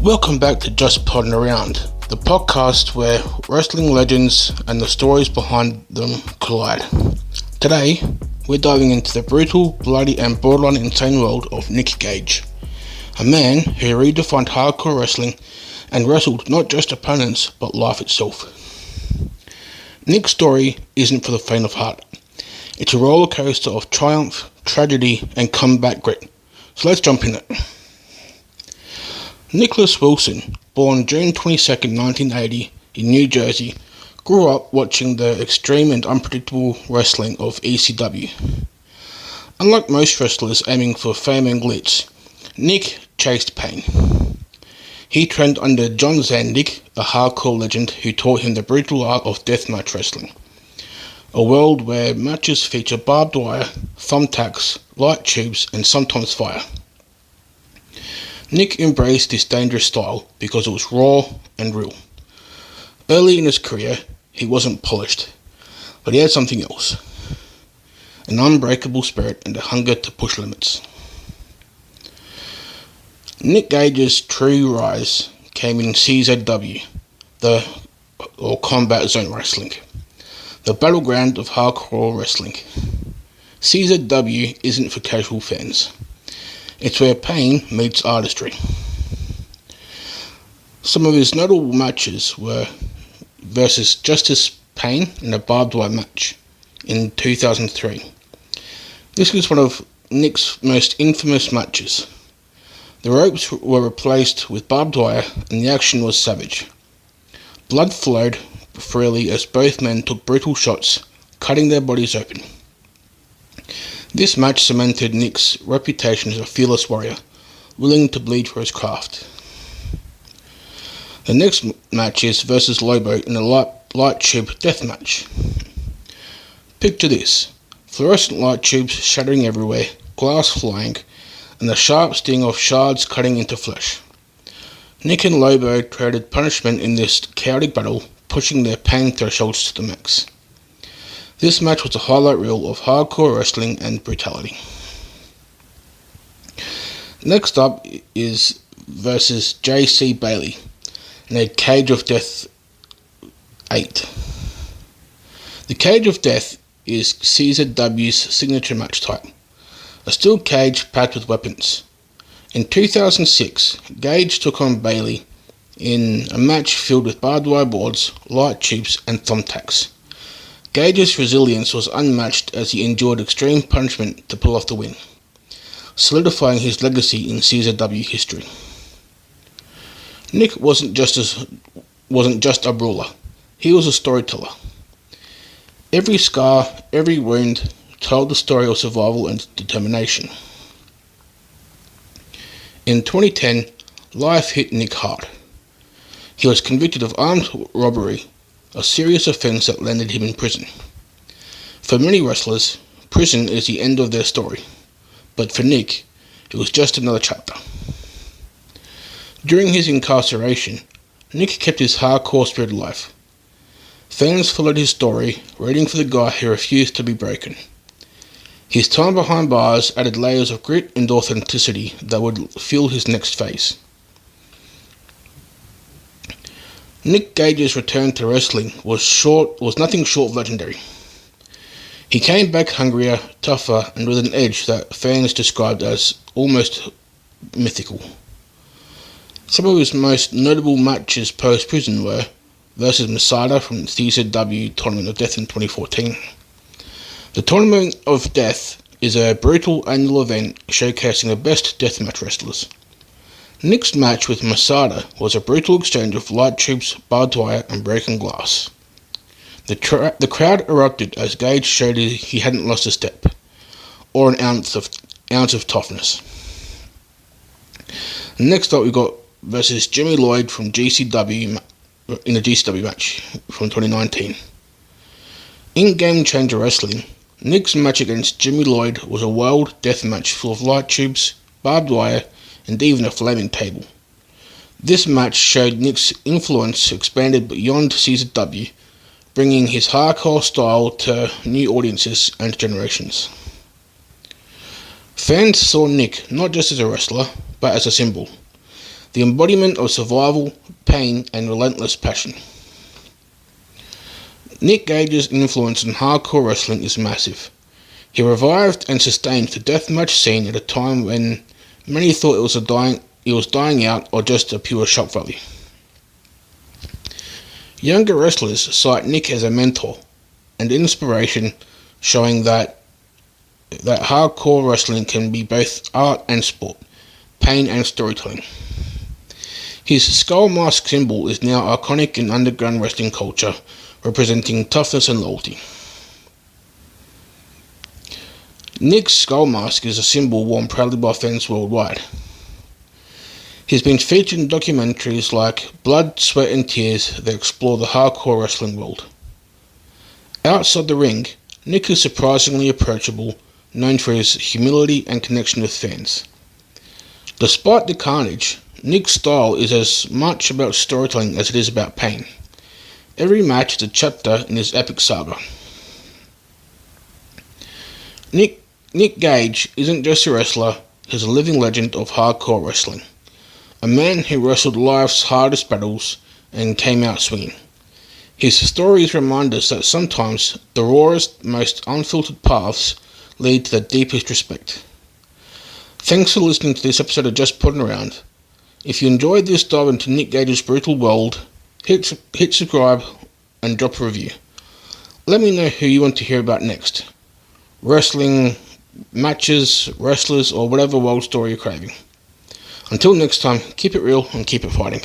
Welcome back to Just Podding Around, the podcast where wrestling legends and the stories behind them collide. Today, we're diving into the brutal, bloody and borderline insane world of Nick Gage, a man who redefined hardcore wrestling and wrestled not just opponents but life itself. Nick's story isn't for the faint of heart. It's a roller coaster of triumph, tragedy and comeback grit. So let's jump in it. Nicholas Wilson, born June 22, 1980 in New Jersey, grew up watching the extreme and unpredictable wrestling of ECW. Unlike most wrestlers aiming for fame and glitz, Nick chased pain. He trained under John Zandig, a hardcore legend who taught him the brutal art of deathmatch wrestling, a world where matches feature barbed wire, thumbtacks, light tubes and sometimes fire. Nick embraced this dangerous style because it was raw and real. Early in his career, he wasn't polished, but he had something else. An unbreakable spirit and a hunger to push limits. Nick Gage's true rise came in CZW, or Combat Zone Wrestling, the battleground of hardcore wrestling. CZW isn't for casual fans. It's where pain meets artistry. Some of his notable matches were versus Justice Payne in a barbed wire match in 2003. This was one of Nick's most infamous matches. The ropes were replaced with barbed wire and the action was savage. Blood flowed freely as both men took brutal shots, cutting their bodies open. This match cemented Nick's reputation as a fearless warrior, willing to bleed for his craft. The next match is versus Lobo in a light tube death match. Picture this: fluorescent light tubes shattering everywhere, glass flying, and the sharp sting of shards cutting into flesh. Nick and Lobo traded punishment in this chaotic battle, pushing their pain thresholds to the max. This match was a highlight reel of hardcore wrestling and brutality. Next up is versus J.C. Bailey in a Cage of Death 8. The Cage of Death is CZW's signature match type, a steel cage packed with weapons. In 2006, Gage took on Bailey in a match filled with barbed wire boards, light tubes and thumbtacks. Gage's resilience was unmatched as he endured extreme punishment to pull off the win, solidifying his legacy in CZW history. Nick wasn't just a brawler, he was a storyteller. Every scar, every wound told the story of survival and determination. In 2010, life hit Nick hard. He was convicted of armed robbery, a serious offence that landed him in prison. For many wrestlers, prison is the end of their story, but for Nick, it was just another chapter. During his incarceration, Nick kept his hardcore spirit alive. Fans followed his story, rooting for the guy who refused to be broken. His time behind bars added layers of grit and authenticity that would fuel his next phase. Nick Gage's return to wrestling was nothing short of legendary. He came back hungrier, tougher, and with an edge that fans described as almost mythical. Some of his most notable matches post-prison were versus Masada from the CZW Tournament of Death in 2014. The Tournament of Death is a brutal annual event showcasing the best deathmatch wrestlers. Nick's match with Masada was a brutal exchange of light tubes, barbed wire and broken glass. The crowd erupted as Gage showed he hadn't lost a step, or an ounce of toughness. Next up we got versus Jimmy Lloyd from GCW in a GCW match from 2019. In Game Changer Wrestling, Nick's match against Jimmy Lloyd was a wild death match full of light tubes, barbed wire, and even a flaming table. This match showed Nick's influence expanded beyond CZW, bringing his hardcore style to new audiences and generations. Fans saw Nick not just as a wrestler, but as a symbol. the embodiment of survival, pain, and relentless passion. Nick Gage's influence on hardcore wrestling is massive. He revived and sustained the deathmatch scene at a time when many thought it was dying out or just a pure shock value. Younger wrestlers cite Nick as a mentor and inspiration, showing that hardcore wrestling can be both art and sport, pain and storytelling. His skull mask symbol is now iconic in underground wrestling culture, representing toughness and loyalty. Nick's skull mask is a symbol worn proudly by fans worldwide. He's been featured in documentaries like Blood, Sweat and Tears that explore the hardcore wrestling world. Outside the ring, Nick is surprisingly approachable, known for his humility and connection with fans. Despite the carnage, Nick's style is as much about storytelling as it is about pain. Every match is a chapter in his epic saga. Nick Gage isn't just a wrestler, he's a living legend of hardcore wrestling. A man who wrestled life's hardest battles and came out swinging. His stories remind us that sometimes the rawest, most unfiltered paths lead to the deepest respect. Thanks for listening to this episode of Just Putting Around. If you enjoyed this dive into Nick Gage's brutal world, hit subscribe and drop a review. Let me know who you want to hear about next. Wrestling, matches, wrestlers, or whatever world story you're craving. Until next time, keep it real and keep it fighting.